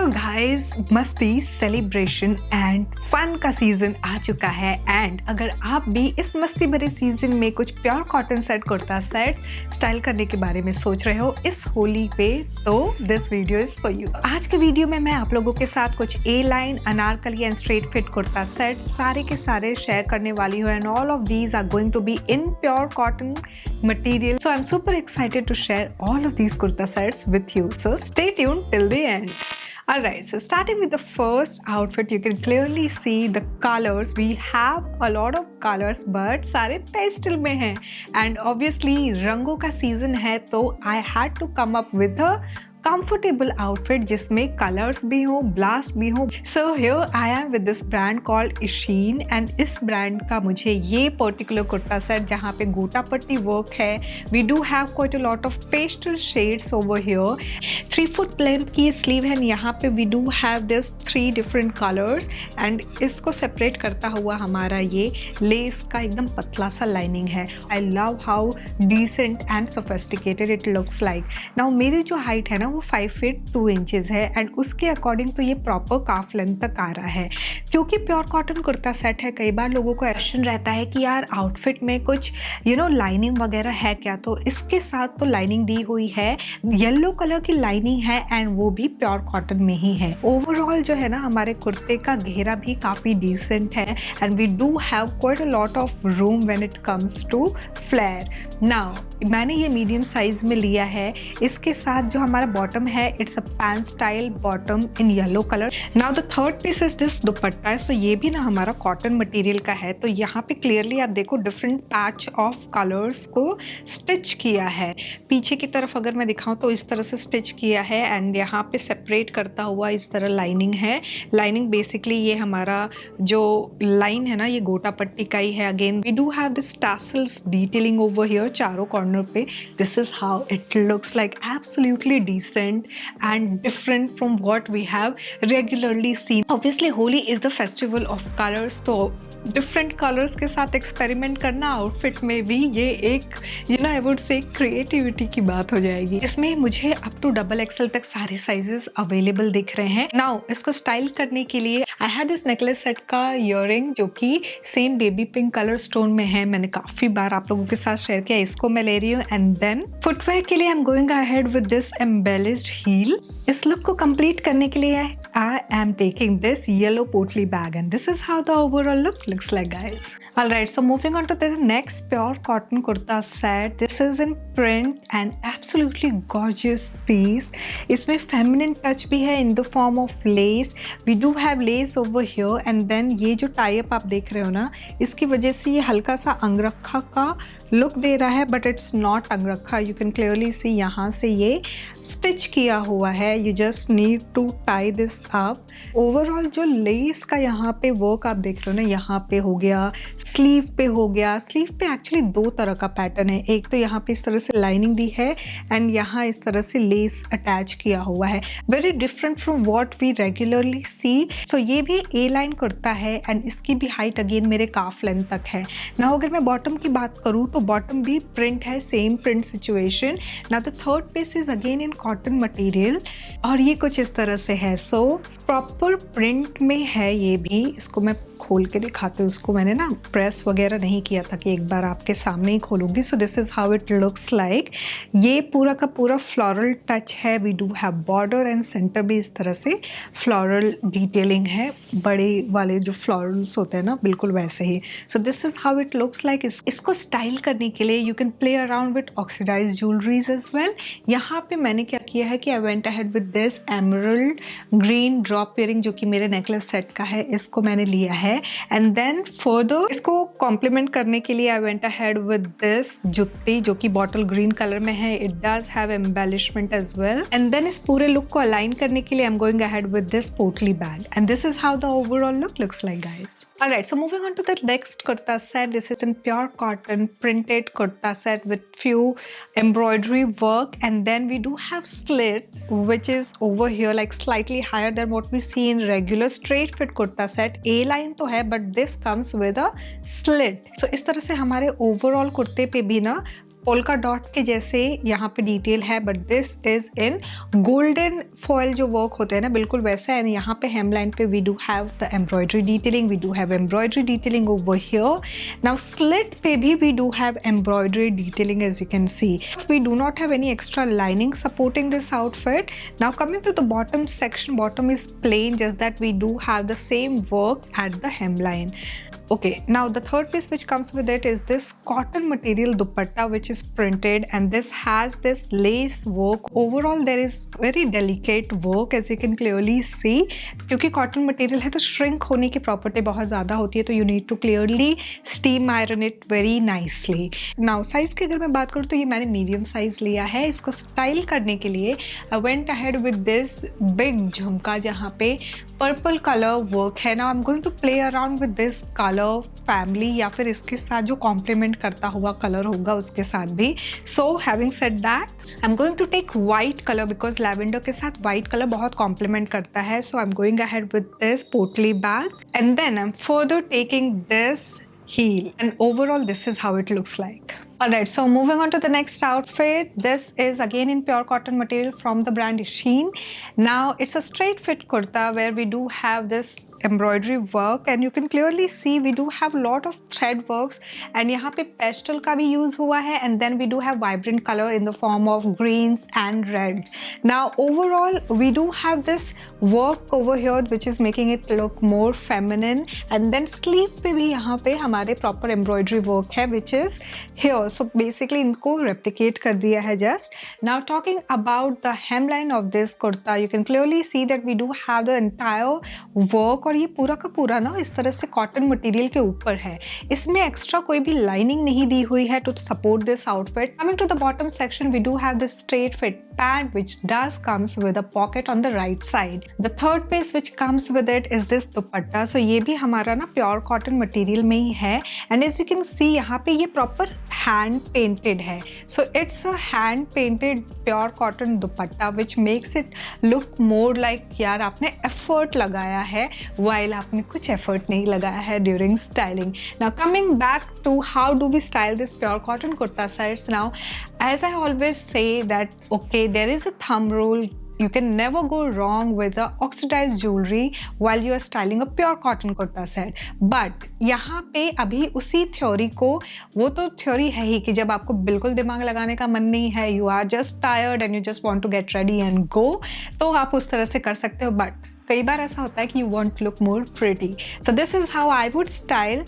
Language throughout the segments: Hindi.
गाइस, मस्ती, सेलिब्रेशन एंड फन का सीजन आ चुका है एंड अगर आप भी इस मस्ती भरे सीजन में कुछ pure cotton set kurta set style करने के बारे में सोच रहे हो इस होली पे, तो this video is for you. आज के वीडियो में मैं आप लोगों के साथ कुछ A line, Anarkali and straight fit kurta set सारे के सारे शेयर करने वाली हूँ and all of these are going to be in pure cotton material. So I'm super excited to share all of these kurta sets with you. So stay tuned till the end. Alright, so starting with the first outfit, you can clearly see the colors. We have a lot of colors, but सारे pastel में हैं. And obviously रंगों का season है, तो I had to come up with a comfortable outfit जिसमें colors भी हो, blast भी हो. So here I am with this brand called Shein and इस brand का मुझे ये particular कुर्ता सेट जहाँ पे गोटा पट्टी वर्क है. We do have quite a lot of pastel shades over here. 3 foot length की स्लीव है. यहाँ पे we do have this 3 different colors and इसको separate करता हुआ हमारा ये लेस का एकदम पतला सा लाइनिंग है. I love how decent and sophisticated it looks like. Now मेरी जो हाइट है ना वो 5 फीट 2 इंचेस है एंड उसके अकॉर्डिंग तो ये प्रॉपर काफ लेंथ तक आ रहा है. क्योंकि प्योर कॉटन कुर्ता सेट है, कई बार लोगों को क्वेश्चन रहता है कि यार आउटफिट में कुछ लाइनिंग वगैरह है क्या, तो इसके साथ तो लाइनिंग दी हुई है. येलो कलर की लाइनिंग है एंड वो भी प्योर कॉटन में ही है. ओवरऑल जो है ना हमारे कुर्ते का घेरा भी काफ़ी डिसेंट है and we do have quite a lot of room when it comes to flare. Now मैंने ये मीडियम साइज में लिया है. इसके साथ जो हमारा बॉटम है, it's a pant style bottom in yellow colour. Now the third piece is this dupatta है. सो ये भी ना हमारा कॉटन मटेरियल का है. तो यहाँ पे क्लियरली आप देखो डिफरेंट पैच ऑफ कलर्स को स्टिच किया है. पीछे की तरफ अगर मैं दिखाऊं तो इस तरह से स्टिच किया है एंड यहाँ पे सेपरेट करता हुआ इस तरह लाइनिंग है. लाइनिंग बेसिकली ये हमारा जो लाइन है ना ये गोटा पट्टी का ही है. Again we do have this tassels detailing over here चारों कॉर्नर पे. This is how it looks like. Absolutely decent and different from what we have regularly seen. Obviously Holi is the festival of colors, so different colours के साथ एक्सपेरिमेंट करना आउटफिट में भी ये एक आई वुड से क्रिएटिविटी की बात हो जाएगी. इसमें मुझे अप टू डबल एक्सएल तक सारे साइजेस अवेलेबल दिख रहे हैं. नाउ इसको स्टाइल करने के लिए I had this necklace set का ईयरिंग जो कि same baby pink colour stone में है. मैंने काफी बार आप लोगों के साथ शेयर किया. इसको मैं ले रही हूँ एंड देन फुटवेयर के लिए I am going ahead with this embellished heel. इस लुक को कंप्लीट करने के लिए I am taking this yellow potli bag and this is how the overall look looks like, guys. Alright, so moving on to the next pure cotton kurta set. This is in print and absolutely gorgeous piece. इसमें feminine touch भी है in the form of lace. We do have lace over here and then ये जो tie up आप देख रहे हो ना, इसकी वजह से ये हल्का सा अंगरखा का लुक दे रहा है but it's not angrakha. You can clearly see यहाँ से ये स्टिच किया हुआ है. You just need to tie this up. Overall जो लेस का यहाँ पे वर्क आप देख रहे हो ना, यहाँ पे हो गया, स्लीव पे हो गया. स्लीव पे एक्चुअली 2 तरह का पैटर्न है. एक तो यहाँ पे इस तरह से लाइनिंग दी है एंड यहाँ इस तरह से लेस अटैच किया हुआ है. Very different from what we regularly see. So ये भी ए लाइन कुर्ता है एंड इसकी भी हाइट अगेन मेरे काफ लेंथ तक है. ना अगर मैं बॉटम की बात करूँ तो बॉटम भी प्रिंट है, सेम प्रिंट सिचुएशन. ना the third piece is again in cotton material और ये कुछ इस तरह से है. सो प्रॉपर प्रिंट में है ये भी. इसको मैं खोल के दिखाती हूँ. उसको मैंने ना प्रेस वगैरह नहीं किया था कि एक बार आपके सामने ही खोलूंगी. So this is how it looks like. ये पूरा का पूरा फ्लोरल टच है. We do have border and centre भी इस तरह से फ्लोरल डिटेलिंग है. बड़े वाले जो फ्लोरल्स होते हैं ना बिल्कुल वैसे ही. So this is how it looks like. इसको स्टाइल करने के लिए you can play around with oxidised jewelleries as well. यहाँ पे मैंने क्या किया है कि I went ahead with this emerald green drop earring जो कि मेरे नेकलेस सेट का है. इसको मैंने लिया है एंड देन फर्दर इसको कॉम्प्लीमेंट करने के लिए I went ahead with this jutti जो कि बॉटल ग्रीन कलर में है. It does have embellishment as well and then इस पूरे लुक को अलाइन करने के लिए I am going ahead with this potli bag and this is how the overall look looks like, guys. Alright, so moving on to the next kurta set. This is in pure cotton printed kurta set with few embroidery work and then we do have slit which is over here like slightly higher than what we see in regular straight fit kurta set. A line तो है but this comes with a slit. So इस तरह से हमारे overall कुर्ते पे भी ना पोल्का डॉट के जैसे यहाँ पे डिटेल है, but this is in golden foil जो वर्क होते हैं ना, बिल्कुल वैसा है। यहाँ पे हेमलाइन पे we do have the embroidery detailing, we do have embroidery detailing over here. Now slit पे भी we do have embroidery detailing as you can see. We do not have any extra lining supporting this outfit. Now coming to the bottom section, bottom is plain, just that we do have the same work at the hemline. Okay, now the third piece which comes with it is this cotton material dupatta which is printed, and this has this lace work. Overall there is very delicate work as you can clearly see. क्योंकि cotton material है तो shrink होने की property बहुत ज़्यादा होती है, तो you need to clearly steam iron it very nicely. Now size की अगर मैं बात करूँ तो ये मैंने medium size लिया है। इसको स्टाइल करने के लिए I went ahead with this big jhumka जहाँ पे पर्पल कलर वर्क है। Now I am going to play around with this colour family, या फिर इसके साथ जो कॉम्प्लीमेंट करता हुआ कलर होगा उसके साथ भी। So having said that I am going to take white colour, because lavender के साथ वाइट कलर बहुत कॉम्प्लीमेंट करता है। So I am going ahead with this potli bag, and then I am further taking this heel, and overall this is how it looks like. Alright, so moving on to the next outfit. This is again in pure cotton material from the brand Shein. Now it's a straight fit kurta where we do have this embroidery work, and you can clearly see we do have lot of thread works, and यहाँ पे pastel का भी use हुआ है, and then we do have vibrant color in the form of greens and red. Now overall we do have this work over here which is making it look more feminine, and then sleeve पे भी यहाँ पे हमारे proper embroidery work है which is here. So basically इनको replicate कर दिया है just. Now talking about the hemline of this kurta, you can clearly see that we do have the entire work, और ये पूरा का पूरा ना इस तरह से कॉटन मटेरियल के ऊपर है। इसमें एक्स्ट्रा कोई भी लाइनिंग नहीं दी हुई है to support this outfit. Coming to the bottom section, we do have this straight fit pant which does comes with a pocket on the right side. The third piece which comes with it is this dupatta. So ये भी हमारा ना प्योर कॉटन मटेरियल में ही है, and as you can see यहाँ पे ये प्रॉपर हैंड पेंटेड है। So it's a hand painted pure cotton dupatta which makes it look more like यार आपने एफर्ट लगाया है, while आपने कुछ एफर्ट नहीं लगाया है during styling. Now coming back to how do we style this pure cotton kurta sets. Now as I always say that okay, there is a thumb rule. You can never go wrong with the oxidized jewelry while you are styling a pure cotton kurta set. But यहाँ पे अभी उसी थ्योरी को, वो तो थ्योरी है ही कि जब आपको बिल्कुल दिमाग लगाने का मन नहीं है, you are just tired and you just want to get ready and go, तो आप उस तरह से कर सकते हो। बट कई बार ऐसा होता है कि you want to look more pretty. So this is how I would style,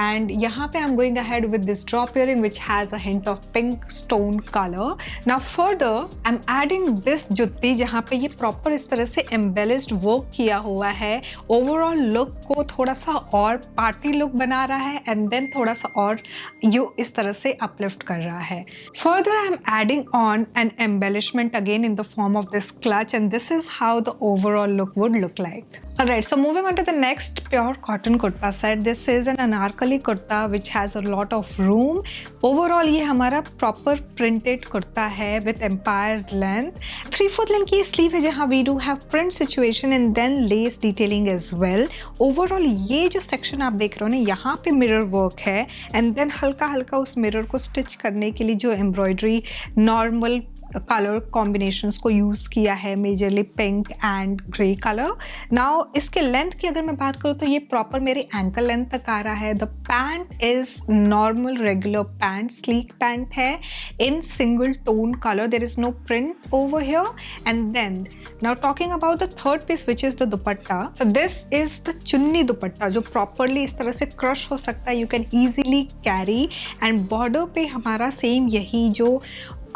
and यहाँ पे I'm going ahead with this drop earring which has a hint of pink stone color. Now further I'm adding this जुत्ती जहाँ पे ये proper इस तरह से embellished work किया हुआ है। Overall look को थोड़ा सा और party look बना रहा है, and then थोड़ा सा और ये इस तरह से uplift कर रहा है। Further I'm adding on an embellishment again in the form of this clutch, and this is how the overall look would look like. Alright, so moving on to the next pure cotton kurta set. This is an anarkali kurta which has a lot of room. Overall ये हमारा proper printed kurta है with empire length. 3/4 length की sleeve है जहाँ we do have print situation and then lace detailing as well. Overall ये जो section आप देख रहे हो ना, यहाँ पे mirror work है, and then हल्का हल्का उस mirror को stitch करने के लिए जो embroidery normal कलर कॉम्बिनेशंस को यूज़ किया है, majorly pink and grey colour. Now इसके लेंथ की अगर मैं बात करूँ तो ये प्रॉपर मेरे एंकल लेंथ तक आ रहा है। The pant is normal regular pant, sleek pant है in single tone colour, there is no print over here. And then now talking about the third piece which is the dupatta. So this is the chunni dupatta जो प्रॉपरली इस तरह से क्रश हो सकता है, you can easily carry, and border पे हमारा सेम यही जो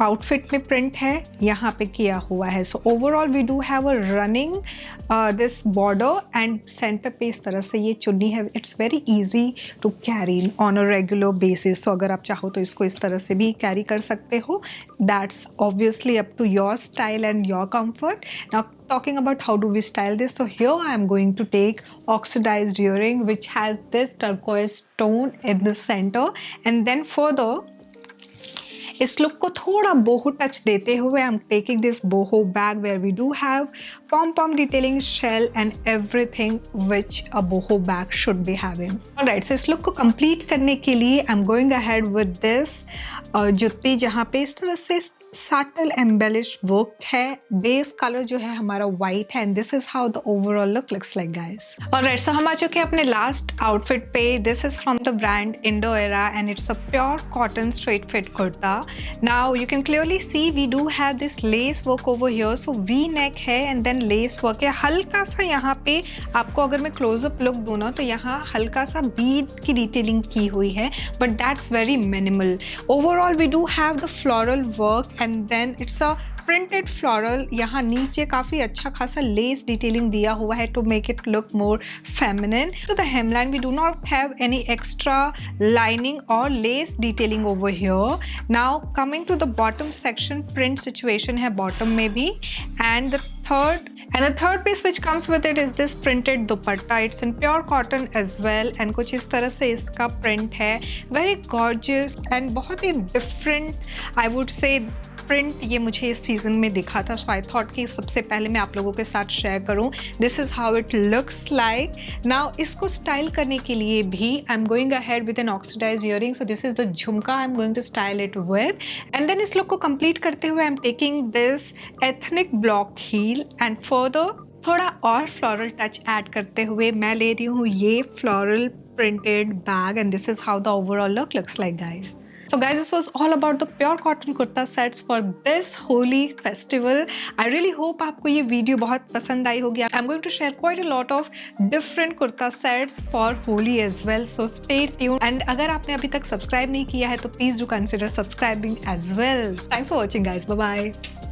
आउटफिट में प्रिंट है यहाँ पे किया हुआ है। So overall we do have a running this border, and centre पे इस तरह से ये चुन्नी है। It's very easy to carry on a regular basis. So अगर आप चाहो तो इसको इस तरह से भी कैरी कर सकते हो। That's obviously up to your style and your comfort. Now talking about how do we style this, so here I am going to take oxidized earring which has this turquoise stone in the center, and then further इस लुक को थोड़ा बोहो टच देते हुए I am taking this boho bag where we do have pom-pom detailing, shell and everything which a boho bag should be having. Alright, so इस लुक को complete करने के लिए I'm going ahead with this जुत्ती जहाँ पे इस तरह से सटल एम्बेलिश वर्क है। बेस कलर जो है हमारा वाइट है and this is how the overall look looks like guys. Alright, so हम आ चुके हैं अपने लास्ट आउटफिट पे। This is from the brand Indo Era and it's a pure cotton straight fit kurta. Now you can clearly see we do have this lace work over here, so V neck है एंड देन लेस वर्क है। हल्का सा यहाँ पे आपको अगर मैं क्लोजअप लुक दूँ ना तो यहाँ हल्का सा बीड की डिटेलिंग की हुई है, but that's very minimal. Overall we do have the floral work and then it's a printed floral. यहाँ नीचे काफ़ी अच्छा खासा लेस डिटेलिंग दिया हुआ है to make it look more feminine. तो the hemline we do not have any extra lining और lace detailing over here. Now coming to the bottom section, print situation है बॉटम में भी। And the third piece which comes with it is this printed dupatta. It's in pure cotton as well and कुछ इस तरह से इसका print है। Very gorgeous and बहुत ही different I would say print ये मुझे इस सीज़न में दिखा था, सो आई थॉट कि सबसे पहले मैं आप लोगों के साथ शेयर करूं। This is how it looks like. Now इसको स्टाइल करने के लिए भी I am going ahead with an oxidise earring, so this is the jhumka I am going to style it with. And then इस लुक को कंप्लीट करते हुए I am taking this ethnic block heel and further थोड़ा और फ्लोरल टच ऐड करते हुए मैं ले रही हूँ ये floral printed bag and this is how the overall look looks like guys. So guys, this was all about the pure cotton kurta sets for this holy festival. I really hope आपको ये वीडियो बहुत पसंद आई होगी। I'm going to share quite a lot of different kurta sets for Holi as well. So stay tuned. And अगर आपने अभी तक सब्सक्राइब नहीं किया है तो please do consider subscribing as well. Thanks for watching guys. Bye bye.